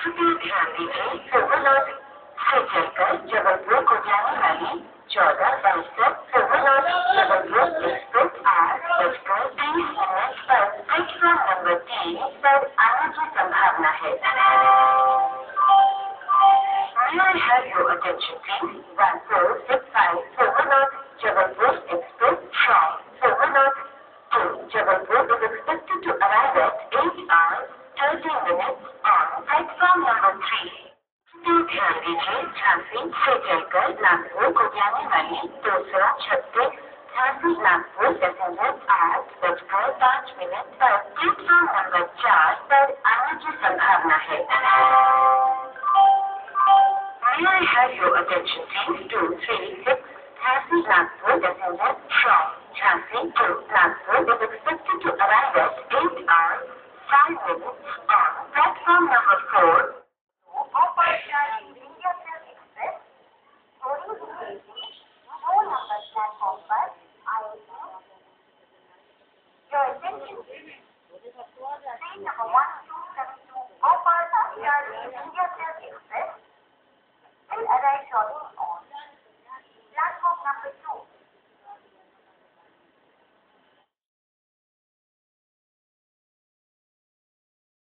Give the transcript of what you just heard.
कृपया ध्यान दीजिए सुबह से चलकर जबलपुर को जाने वाली 14:62 सुबह जबलपुर एक्सप्रेस 8:30 पर प्लेटफॉर्म नंबर 3 पर आने की संभावना है। May I have your attention please? 1465 Silvernorth Jabalpur Express from Silvernorth to Jabalpur is expected to arrive at 8 hours 30 minutes on platform number 3. ध्यान दीजिए झांसी से चलकर नागपुर को जाने वाली 236 झांसी नागपुर पैसेंजर 8:05 पर प्लेटफॉर्म नंबर 4 पर आने की संभावना है। May I have your attention please? 236 Jhansi Nagpur passenger from Jhansi to Nagpur is expected to arrive at 8 hours 5 minutes on platform number 4. Bhopal Junction India Express boarding engaging 4 number platform पर आएगी। Your attention please. Train number 1272 Bhopal Junction India Express will arrive shortly.